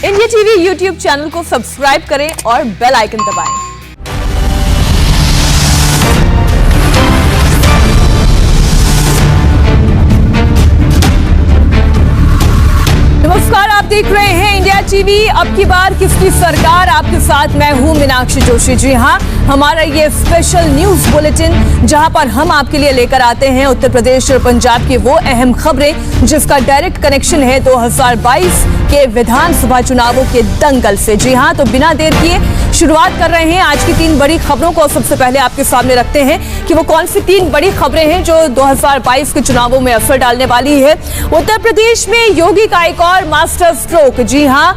India TV YouTube channel को subscribe करें और बेल आइकन दबाएं। नमस्कार, आप देख रहे हैं इंडिया टीवी। अब की बार किसकी सरकार, आपके साथ मैं हूं मीनाक्षी जोशी। जी हां, हमारा ये स्पेशल न्यूज बुलेटिन जहां पर हम आपके लिए लेकर आते हैं उत्तर प्रदेश और पंजाब की वो अहम खबरें जिसका डायरेक्ट कनेक्शन है 2022 के विधानसभा चुनावों के दंगल से। जी हां, तो बिना देर किए शुरुआत कर रहे हैं आज की 3 बड़ी खबरों को। सबसे पहले आपके सामने रखते हैं कि वो कौन सी 3 बड़ी खबरें हैं जो 2022 के चुनावों में असर डालने वाली है। उत्तर प्रदेश में योगी का एक और मास्टर स्ट्रोक। जी हां,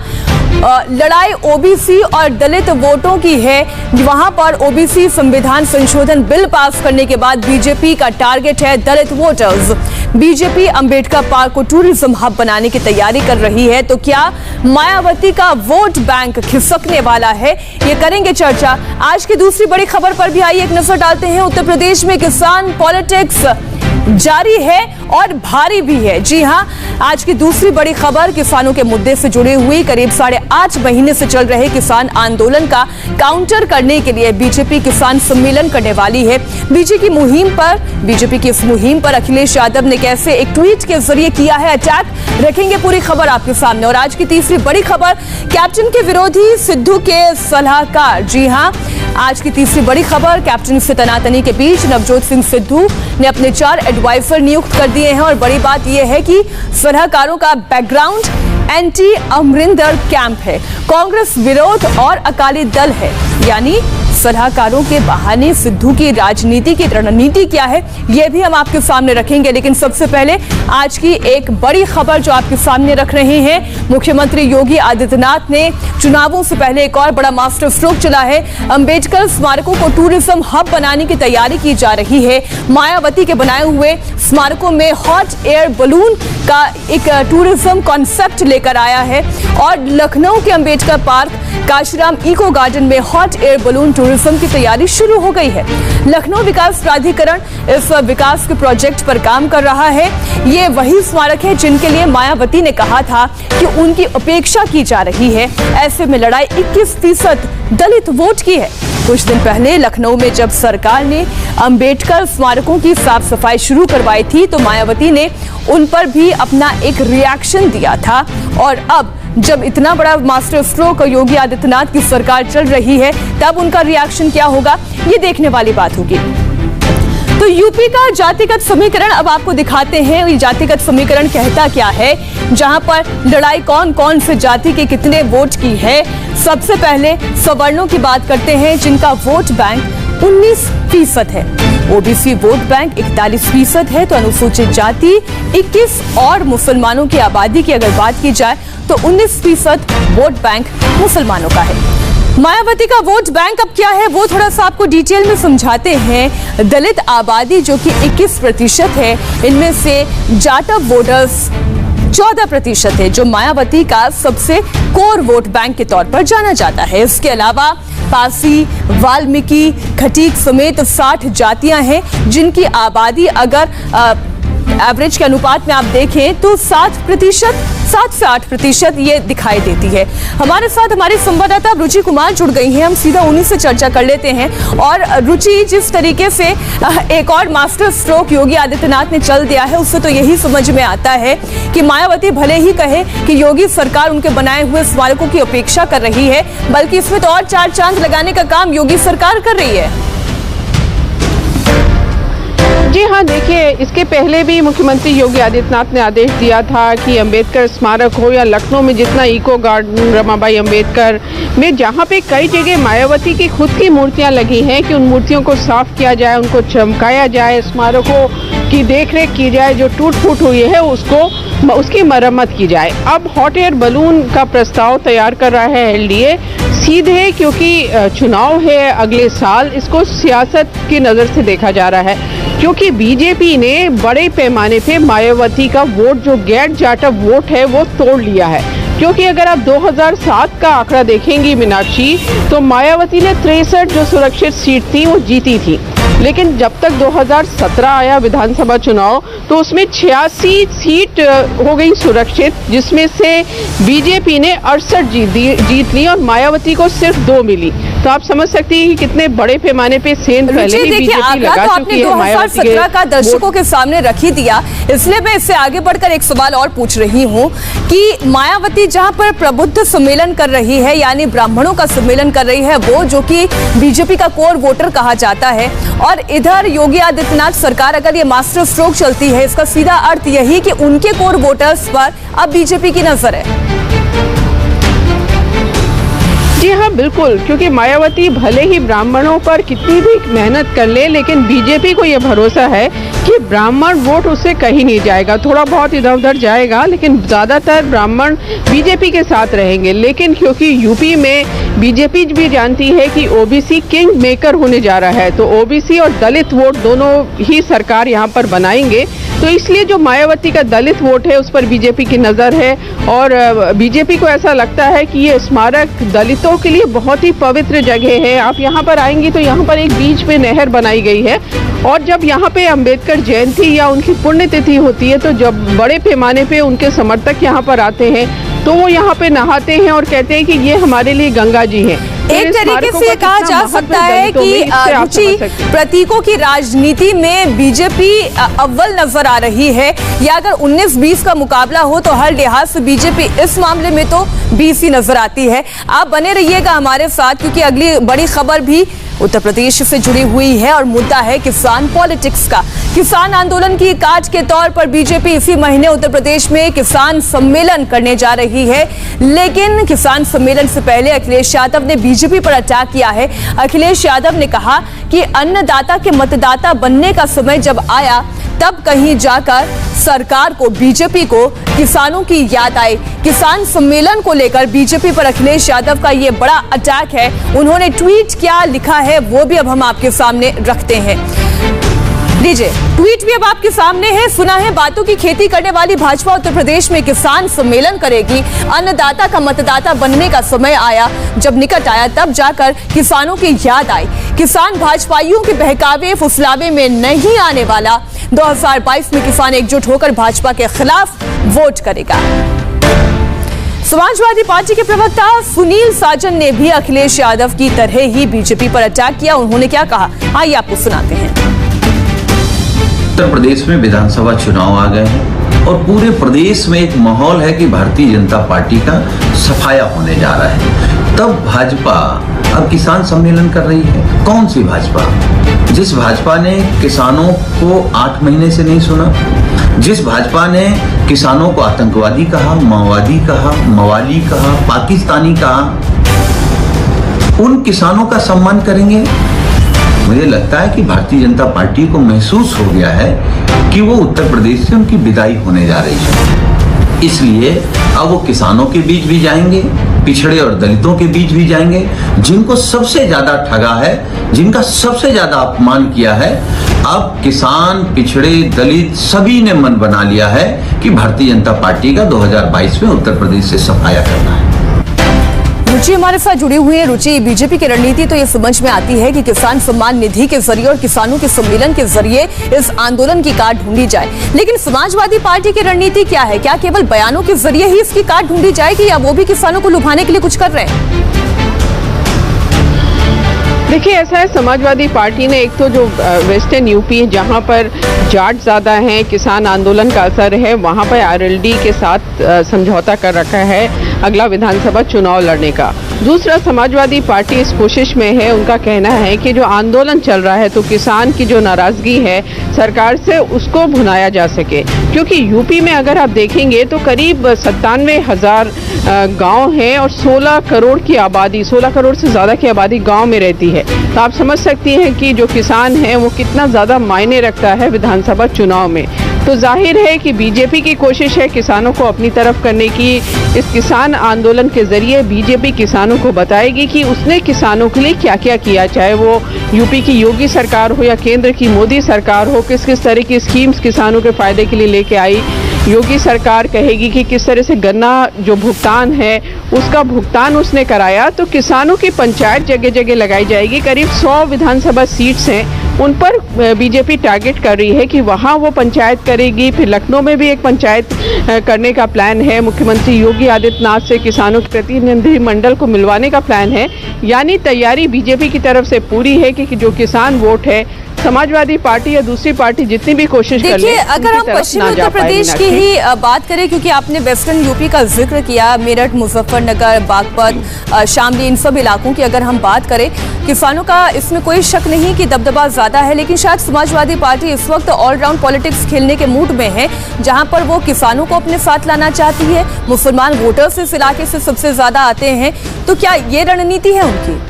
लड़ाई ओबीसी और दलित वोटों की है। वहां पर ओबीसी संविधान संशोधन बिल पास करने के बाद बीजेपी का टारगेट है दलित वोटर्स। बीजेपी अंबेडकर पार्क को टूरिज्म हब बनाने की तैयारी कर रही है। तो क्या मायावती का वोट बैंक खिसकने वाला है, ये करेंगे चर्चा। आज की दूसरी बड़ी खबर पर भी आइए एक नजर डालते हैं। उत्तर प्रदेश में किसान पॉलिटिक्स जारी है और भारी भी है। जी हां, आज की दूसरी बड़ी खबर किसानों के मुद्दे से जुड़ी हुई। करीब 8.5 महीने से चल रहे किसान आंदोलन का काउंटर करने के लिए बीजेपी किसान सम्मेलन करने वाली है। बीजेपी की इस मुहिम पर अखिलेश यादव ने कैसे एक ट्वीट के जरिए किया है अटैक, रखेंगे पूरी खबर आपके सामने। और आज की तीसरी बड़ी खबर, कैप्टन के विरोधी सिद्धू के सलाहकार। जी हां, आज की तीसरी बड़ी खबर, कैप्टन से तनातनी के बीच नवजोत सिंह सिद्धू ने अपने 4 एडवाइजर नियुक्त कर दिए हैं। और बड़ी बात यह है कि सलाहकारों का बैकग्राउंड एंटी अमरिंदर कैंप है, कांग्रेस विरोध और अकाली दल है। यानी सलाहकारों के बहाने सिद्धू की राजनीति की रणनीति क्या है, यह भी हम आपके सामने रखेंगे। लेकिन सबसे पहले आज की एक बड़ी खबर जो आपके सामने रख रहे हैं, मुख्यमंत्री योगी आदित्यनाथ ने चुनावों से पहले एक और बड़ा मास्टर स्ट्रोक चला है। अंबेडकर स्मारकों को टूरिज्म हब बनाने की तैयारी की जा रही है। मायावती के बनाए हुए स्मारकों में हॉट एयर बलून का एक टूरिज्म कॉन्सेप्ट लेकर आया है। और लखनऊ के Ambedkar park Kashiram eco garden में हॉट एयर बलून टूरिज्म की तैयारी शुरू हो गई है। लखनऊ विकास प्राधिकरण इस विकास के प्रोजेक्ट पर काम कर रहा है। ये वही स्मारक है जिनके लिए मायावती ने कहा था कि उनकी अपेक्षा की जा रही है। ऐसे में लड़ाई 21% दलित वोट की है। कुछ दिन पहले लखनऊ में जब सरकार ने अंबेडकर स्मारकों की साफ सफाई शुरू करवाई थी तो मायावती ने उन पर भी अपना एक रिएक्शन दिया था। और अब जब इतना बड़ा मास्टर स्ट्रोक योगी आदित्यनाथ की सरकार चल रही है, तब उनका रिएक्शन क्या होगा, ये देखने वाली बात होगी। तो यूपी का जातिगत समीकरण अब आपको दिखाते हैं। ये जातिगत समीकरण कहता क्या है, जहां पर लड़ाई कौन कौन से जाति के कितने वोट की है। सबसे पहले सवर्णों की बात करते हैं जिनका वोट बैंक 19% है। ओबीसी वोट बैंक 41% है। तो अनुसूचित जाति 21 और मुसलमानों की आबादी की अगर बात की जाए तो 19% वोट बैंक मुसलमानों का है। मायावती का वोट बैंक अब क्या है वो थोड़ा सा आपको डिटेल में समझाते हैं। दलित आबादी जो कि 21% है, इनमें से जाटव वोटर्स 14% है, जो मायावती का सबसे कोर वोट बैंक के तौर पर जाना जाता है। इसके अलावा पासी, वाल्मीकि, खटीक समेत 60 जातियां हैं जिनकी आबादी अगर एवरेज के अनुपात में आप देखें तो 7 से 8% ये दिखाई देती है। हमारे साथ हमारी संवाददाता रुचि कुमार जुड़ गई हैं, हम सीधा उन्हीं से चर्चा कर लेते हैं। और रुचि, जिस तरीके से एक और मास्टर स्ट्रोक योगी आदित्यनाथ ने चल दिया है, उससे तो यही समझ में आता है कि मायावती भले ही कहे कि योगी सरकार उनके बनाए हुए स्मारकों की अपेक्षा कर रही है, बल्कि इसमें तो और 4 चांद लगाने का काम योगी सरकार कर रही है। जी हाँ, देखिए, इसके पहले भी मुख्यमंत्री योगी आदित्यनाथ ने आदेश दिया था कि अंबेडकर स्मारक हो या लखनऊ में जितना इको गार्डन रमाबाई अंबेडकर में जहाँ पे कई जगह मायावती की खुद की मूर्तियाँ लगी हैं कि उन मूर्तियों को साफ किया जाए, उनको चमकाया जाए, स्मारकों की देखरेख की जाए, जो टूट फूट हुई है उसकी मरम्मत की जाए। अब हॉट एयर बलून का प्रस्ताव तैयार कर रहा है एलडीए सीधे, क्योंकि चुनाव है अगले साल, इसको सियासत की नज़र से देखा जा रहा है। क्योंकि बीजेपी ने बड़े पैमाने पे मायावती का वोट, जो गैर जाटव वोट है, वो तोड़ लिया है। क्योंकि अगर आप 2007 का आंकड़ा देखेंगी मीनाक्षी, तो मायावती ने 63 जो सुरक्षित सीट थी वो जीती थी। लेकिन जब तक 2017 आया विधानसभा चुनाव तो उसमें 86 सीट हो गई सुरक्षित, जिसमें से बीजेपी ने 68 जीत ली और मायावती को सिर्फ 2 मिली। तो आप समझ सकती हैं कि कितने बड़े पैमाने पे सेंध पहले ही बीजेपी लगा चुकी है। 2017 का दर्शकों के सामने रख ही दिया, इसलिए मैं इससे आगे बढ़कर एक सवाल और पूछ रही हूँ कि मायावती जहाँ पर प्रबुद्ध सम्मेलन कर रही है, यानी ब्राह्मणों का सम्मेलन कर रही है, वो जो कि बीजेपी का कोर वोटर कहा जाता है, और इधर योगी आदित्यनाथ सरकार अगर ये मास्टर स्ट्रोक चलती है, इसका सीधा अर्थ यही कि उनके कोर वोटर्स पर अब बीजेपी की नजर है। जी हाँ, बिल्कुल, क्योंकि मायावती भले ही ब्राह्मणों पर कितनी भी मेहनत कर ले, लेकिन बीजेपी को यह भरोसा है कि ब्राह्मण वोट उससे कहीं नहीं जाएगा। थोड़ा बहुत इधर उधर जाएगा, लेकिन ज़्यादातर ब्राह्मण बीजेपी के साथ रहेंगे। लेकिन क्योंकि यूपी में बीजेपी भी जानती है कि ओबीसी किंग मेकर होने जा रहा है, तो ओबीसी और दलित वोट दोनों ही सरकार यहाँ पर बनाएंगे, तो इसलिए जो मायावती का दलित वोट है उस पर बीजेपी की नज़र है। और बीजेपी को ऐसा लगता है कि ये स्मारक दलितों के लिए बहुत ही पवित्र जगह है। आप यहाँ पर आएंगी तो यहाँ पर एक बीच पे नहर बनाई गई है, और जब यहाँ पे अंबेडकर जयंती या उनकी पुण्यतिथि होती है तो जब बड़े पैमाने पे उनके समर्थक यहाँ पर आते हैं तो वो यहाँ पे नहाते हैं और कहते हैं कि ये हमारे लिए गंगा जी हैं। एक तरीके से ये कहा जा सकता है कि रुचि प्रतीकों की राजनीति में बीजेपी अव्वल नजर आ रही है, या अगर 19-20 का मुकाबला हो तो हर लिहाज से बीजेपी इस मामले में तो 20 ही नजर आती है। आप बने रहिएगा हमारे साथ, क्योंकि अगली बड़ी खबर भी उत्तर प्रदेश से जुड़ी हुई है और मुद्दा है किसान पॉलिटिक्स का। किसान आंदोलन की काज के तौर पर बीजेपी इसी महीने उत्तर प्रदेश में किसान सम्मेलन करने जा रही है, लेकिन किसान सम्मेलन से पहले अखिलेश यादव ने बीजेपी पर अटैक किया है। अखिलेश यादव ने कहा कि अन्नदाता के मतदाता बनने का समय जब आया तब कहीं जाकर सरकार को, बीजेपी को किसानों की याद आई। किसान सम्मेलन को लेकर बीजेपी पर अखिलेश यादव का ये बड़ा अटैक है। उन्होंने ट्वीट क्या लिखा है वो भी अब हम आपके सामने रखते हैं। लीजिए, ट्वीट भी अब आपके सामने है। सुना है बातों की खेती करने वाली भाजपा उत्तर प्रदेश में किसान सम्मेलन करेगी। अन्नदाता का मतदाता बनने का समय आया, जब निकट आया तब जाकर किसानों की याद आई। किसान भाजपाइयों के बहकावे फुसलावे में नहीं आने वाला। 2022 में किसान एकजुट होकर भाजपा के खिलाफ वोट करेगा। समाजवादी पार्टी के प्रवक्ता सुनील साजन ने भी अखिलेश यादव की तरह ही बीजेपी पर अटैक किया। उन्होंने क्या कहा, आइए आपको सुनाते हैं। उत्तर प्रदेश में विधानसभा चुनाव आ गए हैं और पूरे प्रदेश में एक माहौल है कि भारतीय जनता पार्टी का सफाया होने जा रहा है। तब भाजपा अब किसान सम्मेलन कर रही है। कौन सी भाजपा? जिस भाजपा ने किसानों को 8 महीने से नहीं सुना, जिस भाजपा ने किसानों को आतंकवादी कहा, माओवादी कहा, मवाली कहा, पाकिस्तानी कहा, उन किसानों का सम्मान करेंगे। मुझे लगता है कि भारतीय जनता पार्टी को महसूस हो गया है कि वो उत्तर प्रदेश से उनकी विदाई होने जा रही है। इसलिए अब वो किसानों के बीच भी जाएंगे, पिछड़े और दलितों के बीच भी जाएंगे, जिनको सबसे ज्यादा ठगा है, जिनका सबसे ज्यादा अपमान किया है। अब किसान, पिछड़े, दलित सभी ने मन बना लिया है कि भारतीय जनता पार्टी का 2022 में उत्तर प्रदेश से सफाया करना है। रुचि हमारे साथ जुड़ी हुई है। रुचि, बीजेपी की रणनीति तो ये समझ में आती है कि किसान सम्मान निधि के जरिए और किसानों के सम्मेलन के जरिए इस आंदोलन की काट ढूंढी जाए, लेकिन समाजवादी पार्टी की रणनीति क्या है? क्या केवल बयानों के जरिए ही इसकी काट ढूंढी जाएगी, या वो भी किसानों को लुभाने के लिए कुछ कर रहे हैं? देखिए, ऐसा है, समाजवादी पार्टी ने एक तो जो वेस्टर्न यूपी जहां पर जाट ज़्यादा हैं, किसान आंदोलन का असर है, वहां पर आरएलडी के साथ समझौता कर रखा है अगला विधानसभा चुनाव लड़ने का। दूसरा, समाजवादी पार्टी इस कोशिश में है, उनका कहना है कि जो आंदोलन चल रहा है तो किसान की जो नाराज़गी है सरकार से उसको भुनाया जा सके, क्योंकि यूपी में अगर आप देखेंगे तो करीब 97,000 गांव हैं और 16 करोड़ की आबादी, 16 करोड़ से ज़्यादा की आबादी गांव में रहती है। तो आप समझ सकती हैं कि जो किसान है वो कितना ज़्यादा मायने रखता है विधानसभा चुनाव में। तो जाहिर है कि बीजेपी की कोशिश है किसानों को अपनी तरफ करने की। इस किसान आंदोलन के जरिए बीजेपी किसानों को बताएगी कि उसने किसानों के लिए क्या क्या किया, चाहे वो यूपी की योगी सरकार हो या केंद्र की मोदी सरकार हो, किस किस तरह की स्कीम्स किसानों के फायदे के लिए लेके आई। योगी सरकार कहेगी कि किस तरह से गन्ना जो भुगतान है उसका भुगतान उसने कराया। तो किसानों की पंचायत जगह जगह लगाई जाएगी। करीब 100 विधानसभा सीट्स हैं उन पर बीजेपी टारगेट कर रही है कि वहाँ वो पंचायत करेगी। फिर लखनऊ में भी एक पंचायत करने का प्लान है। मुख्यमंत्री योगी आदित्यनाथ से किसानों के प्रतिनिधि मंडल को मिलवाने का प्लान है। यानी तैयारी बीजेपी की तरफ से पूरी है कि जो किसान वोट है, समाजवादी पार्टी या दूसरी पार्टी जितनी भी कोशिश कर ले, देखिए अगर हम पश्चिमी उत्तर प्रदेश की ही बात करें, क्योंकि आपने वेस्टर्न यूपी का जिक्र किया, मेरठ, मुजफ्फरनगर, बागपत, शामली, इन सब इलाकों की अगर हम बात करें, किसानों का इसमें कोई शक नहीं कि दबदबा ज्यादा है, लेकिन शायद समाजवादी पार्टी इस वक्त ऑलराउंड पॉलिटिक्स खेलने के मूड में है, जहां पर वो किसानों को अपने साथ लाना चाहती है। मुसलमान वोटर्स इस इलाके से सबसे ज्यादा आते हैं, तो क्या ये रणनीति है उनकी?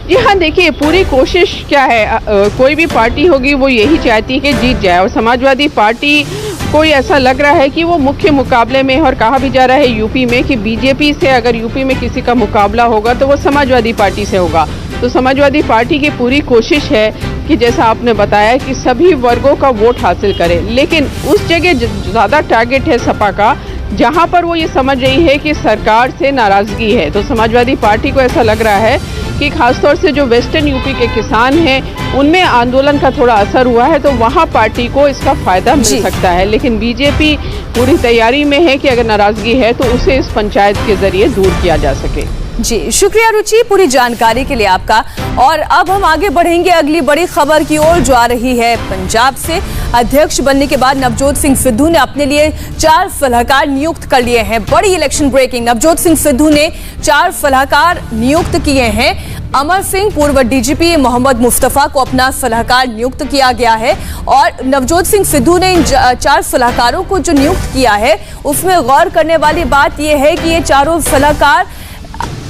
जी हाँ, देखिए पूरी कोशिश क्या है, कोई भी पार्टी होगी वो यही चाहती है कि जीत जाए, और समाजवादी पार्टी को ऐसा लग रहा है कि वो मुख्य मुकाबले में है। और कहा भी जा रहा है यूपी में कि बीजेपी से अगर यूपी में किसी का मुकाबला होगा तो वो समाजवादी पार्टी से होगा। तो समाजवादी पार्टी की पूरी कोशिश है कि जैसा आपने बताया कि सभी वर्गों का वोट हासिल करे, लेकिन उस जगह ज़्यादा टारगेट है सपा का, जहां पर वो ये समझ रही है कि सरकार से नाराज़गी है। तो समाजवादी पार्टी को ऐसा लग रहा है कि खासतौर से जो वेस्टर्न यूपी के किसान हैं उनमें आंदोलन का थोड़ा असर हुआ है, तो वहां पार्टी को इसका फायदा मिल सकता है। लेकिन बीजेपी पूरी तैयारी में है कि अगर नाराज़गी है तो उसे इस पंचायत के जरिए दूर किया जा सके। जी शुक्रिया रुचि, पूरी जानकारी के लिए आपका। और अब हम आगे बढ़ेंगे अगली बड़ी खबर की ओर, जो आ रही है पंजाब से। अध्यक्ष बनने के बाद नवजोत सिंह सिद्धू ने अपने लिए 4 सलाहकार नियुक्त कर लिए हैं। बड़ी इलेक्शन ब्रेकिंग, नवजोत सिंह सिद्धू ने 4 सलाहकार नियुक्त किए हैं। अमर सिंह, पूर्व डीजीपी मोहम्मद मुस्तफा को अपना सलाहकार नियुक्त किया गया है। और नवजोत सिंह सिद्धू ने इन 4 सलाहकारों को जो नियुक्त किया है, उसमें गौर करने वाली बात यह है कि ये चारों सलाहकार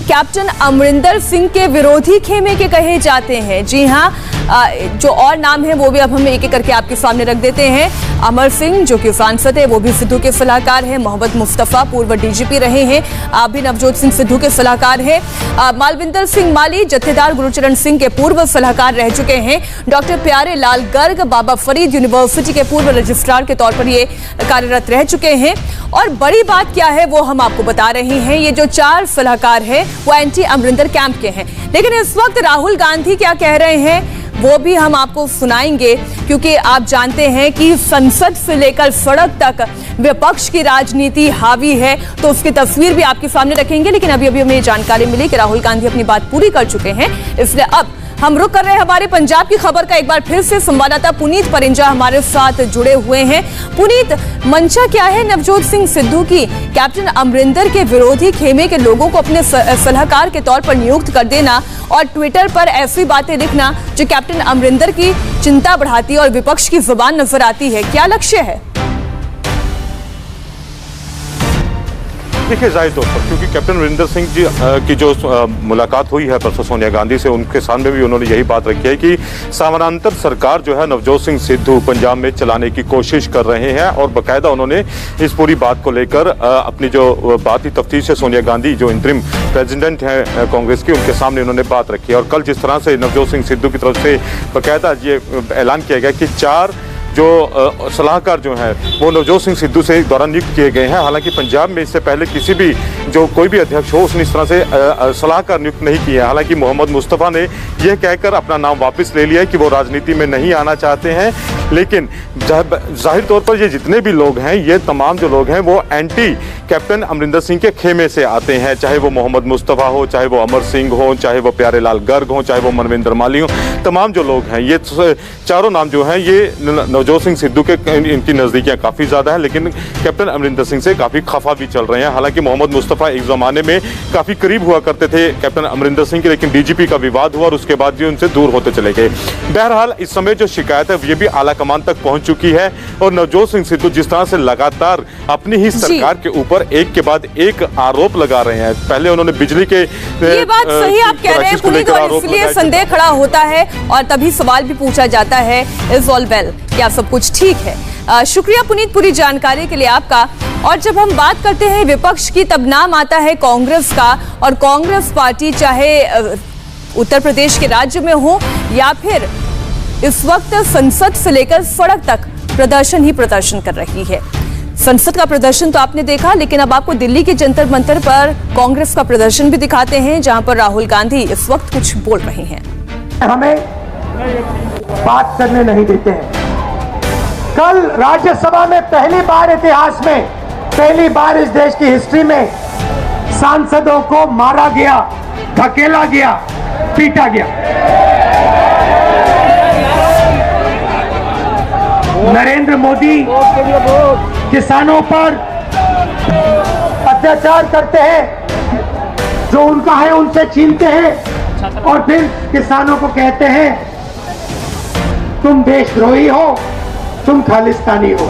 कैप्टन अमरिंदर सिंह के विरोधी खेमे के कहे जाते हैं। जी हाँ, जो और नाम है वो भी अब हम एक एक करके आपके सामने रख देते हैं। अमर सिंह जो कि सांसद है, वो भी सिद्धू के सलाहकार हैं। मोहम्मद मुस्तफा पूर्व डीजीपी रहे हैं, आप भी नवजोत सिंह सिद्धू के सलाहकार हैं। मालविंदर सिंह माली जत्थेदार गुरुचरण सिंह के पूर्व सलाहकार रह चुके हैं। डॉक्टर प्यारे लाल गर्ग बाबा फरीद यूनिवर्सिटी के पूर्व रजिस्ट्रार के तौर पर ये कार्यरत रह चुके हैं। और बड़ी बात क्या है वो हम आपको बता रहे हैं, ये जो 4 सलाहकार हैं वो एंटी अमरिंदर कैंप के हैं। लेकिन इस वक्त राहुल गांधी क्या कह रहे हैं वो भी हम आपको सुनाएंगे, क्योंकि आप जानते हैं कि संसद से लेकर सड़क तक विपक्ष की राजनीति हावी है, तो उसकी तस्वीर भी आपके सामने रखेंगे। लेकिन अभी हमें ये जानकारी मिली कि राहुल गांधी अपनी बात पूरी कर चुके हैं, इसलिए अब हम रुक कर रहे हैं हमारे पंजाब की खबर का। एक बार फिर से संवाददाता पुनीत परिंजा हमारे साथ जुड़े हुए हैं। पुनीत, मंशा क्या है नवजोत सिंह सिद्धू की कैप्टन अमरिंदर के विरोधी खेमे के लोगों को अपने सलाहकार के तौर पर नियुक्त कर देना और ट्विटर पर ऐसी बातें लिखना जो कैप्टन अमरिंदर की चिंता बढ़ाती है और विपक्ष की जुबान नजर आती है, क्या लक्ष्य है? देखिए, जाहिर तौर पर क्योंकि कैप्टन अमरिंदर सिंह जी की जो मुलाकात हुई है परसों सोनिया गांधी से, उनके सामने भी उन्होंने यही बात रखी है कि समानांतर सरकार जो है नवजोत सिंह सिद्धू पंजाब में चलाने की कोशिश कर रहे हैं। और बाकायदा उन्होंने इस पूरी बात को लेकर अपनी जो बात ही तफ्तीश है, सोनिया गांधी जो इंतरिम प्रेसिडेंट हैं कांग्रेस की, उनके सामने उन्होंने बात रखी है। और कल जिस तरह से नवजोत सिंह सिद्धू की तरफ से बाकायदा ये ऐलान किया गया कि 4 जो सलाहकार जो हैं वो नवजोत सिंह सिद्धू से द्वारा नियुक्त किए गए हैं। हालांकि पंजाब में इससे पहले किसी भी जो कोई भी अध्यक्ष हो उसने इस तरह से सलाहकार नियुक्त नहीं किए हैं। हालांकि मोहम्मद मुस्तफा ने यह कहकर अपना नाम वापस ले लिया है कि वो राजनीति में नहीं आना चाहते हैं। लेकिन जाहिर तौर पर ये जितने भी लोग हैं, ये तमाम जो लोग हैं वो एंटी कैप्टन अमरिंदर सिंह के खेमे से आते हैं, चाहे वो मोहम्मद मुस्तफा हो, चाहे वो अमर सिंह हो, चाहे वो प्यारे लाल गर्ग हो, चाहे वो मनविंदर माली हो। तमाम जो लोग हैं, ये चारों नाम जो हैं ये नवजोत सिंह सिद्धू के इनकी नज़दीकियाँ काफ़ी ज़्यादा हैं, लेकिन कैप्टन अमरिंदर सिंह से काफ़ी खफा भी चल रहे हैं। हालांकि मोहम्मद मुस्तफा एक ज़माने में काफ़ी करीब हुआ करते थे कैप्टन अमरिंदर सिंह के, लेकिन डीजीपी का विवाद हुआ और उसके बाद ये उनसे दूर होते चले गए। बहरहाल इस समय जो शिकायत है ये भी आला कमान तक पहुंच चुकी है और नवजोत सिंह सिद्धू जिस तरह से लगातार अपनी ही सरकार के ऊपर एक के बाद एक आरोप लगा रहे हैं। पहले उन्होंने बिजली के ये बात सही आप कह रहे हैं पुनीत, और इसलिए संदेह खड़ा होता है और तभी सवाल भी पूछा जाता है, इज ऑल वेल, क्या सब कुछ ठीक है? शुक्रिया पुनीत पूरी जानकारी के लिए आपका। और जब हम बात करते हैं विपक्ष की, तब नाम आता है कांग्रेस का, और कांग्रेस पार्टी चाहे उत्तर प्रदेश के राज्य में हो या फिर इस वक्त संसद से लेकर सड़क तक प्रदर्शन ही प्रदर्शन कर रही है। संसद का प्रदर्शन तो आपने देखा, लेकिन अब आपको दिल्ली के जंतर मंतर पर कांग्रेस का प्रदर्शन भी दिखाते हैं, जहां पर राहुल गांधी इस वक्त कुछ बोल रहे हैं। हमें बात करने नहीं देते हैं। कल राज्यसभा में पहली बार इतिहास में, पहली बार इस देश की हिस्ट्री में सांसदों को मारा गया, धकेला गया, पीटा गया। नरेंद्र मोदी किसानों पर अत्याचार करते हैं, जो उनका है उनसे छीनते हैं और फिर किसानों को कहते हैं तुम देशद्रोही हो, तुम खालिस्तानी हो।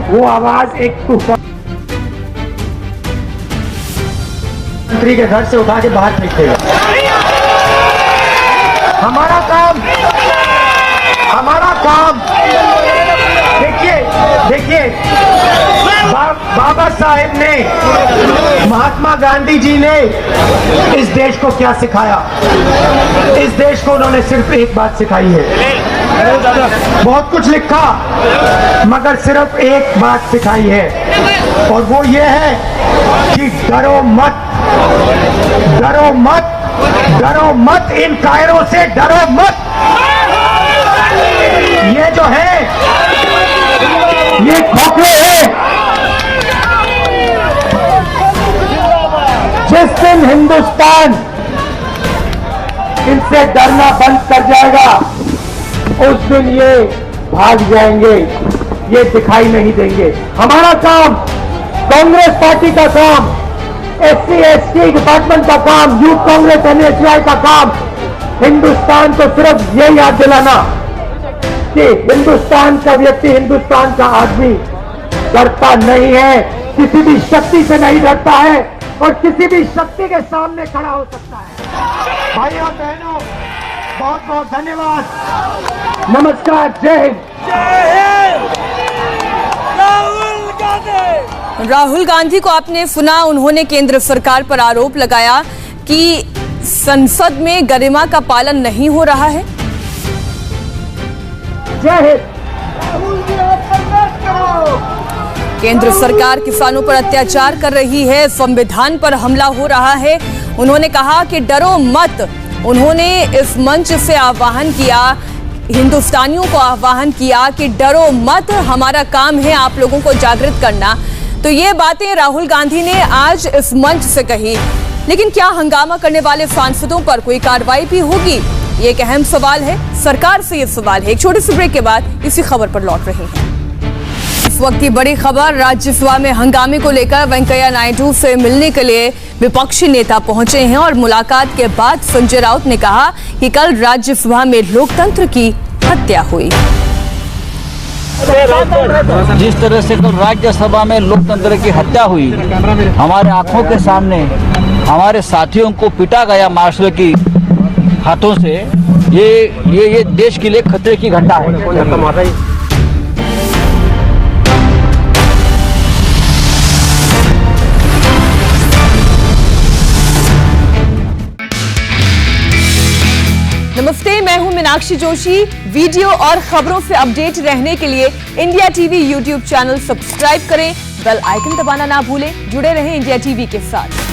वो आवाज एक तूफान मंत्री के घर से उठा के बाहर फेंक देगा। हमारा काम देखिए बाबा साहेब ने, महात्मा गांधी जी ने इस देश को क्या सिखाया? इस देश को उन्होंने सिर्फ एक बात सिखाई है। बहुत कुछ लिखा मगर सिर्फ एक बात सिखाई है, और वो ये है कि डरो मत, डरो मत, डरो मत, इन कायरों से डरो मत। ये जो है ये खोखले हैं। जिस दिन हिंदुस्तान इनसे डरना बंद कर जाएगा उस दिन ये भाग जाएंगे, ये दिखाई नहीं देंगे। हमारा काम, कांग्रेस पार्टी का काम, SC ST डिपार्टमेंट का काम, यूथ कांग्रेस NSUI का काम, हिंदुस्तान को सिर्फ ये याद दिलाना कि हिंदुस्तान का व्यक्ति, हिंदुस्तान का आदमी डरता नहीं है, किसी भी शक्ति से नहीं डरता है और किसी भी शक्ति के सामने खड़ा हो सकता है। भाइयों बहनों, बहुत बहुत धन्यवाद, नमस्कार, जय हिंद। राहुल गांधी को आपने सुना, उन्होंने केंद्र सरकार पर आरोप लगाया कि संसद में गरिमा का पालन नहीं हो रहा है। जय हिंद। केंद्र सरकार किसानों पर अत्याचार कर रही है, संविधान पर हमला हो रहा है। उन्होंने कहा कि डरो मत। उन्होंने इस मंच से आह्वान किया, हिंदुस्तानियों को आह्वान किया कि डरो मत, हमारा काम है आप लोगों को जागृत करना। तो ये बातें राहुल गांधी ने आज इस मंच से कही, लेकिन क्या हंगामा करने वाले सांसदों पर कोई कार्रवाई भी होगी? ये एक अहम सवाल है, सरकार से ये सवाल है। एक छोटे से ब्रेक के बाद इसी खबर पर लौट रहे हैं। इस वक्त की बड़ी खबर, राज्यसभा में हंगामे को लेकर वेंकैया नायडू से मिलने के लिए विपक्षी नेता पहुंचे हैं और मुलाकात के बाद संजय राउत ने कहा कि कल राज्यसभा में लोकतंत्र की हत्या हुई। जिस तरह से कल राज्यसभा में लोकतंत्र की हत्या हुई, हमारे आंखों के सामने हमारे साथियों को पीटा गया मार्शल की हाथों से, ये देश के लिए खतरे की घटना है। नमस्ते, मैं हूं मीनाक्षी जोशी। वीडियो और खबरों से अपडेट रहने के लिए India TV YouTube channel subscribe करें, बेल आइकन दबाना ना भूलें। जुड़े रहें इंडिया टीवी के साथ।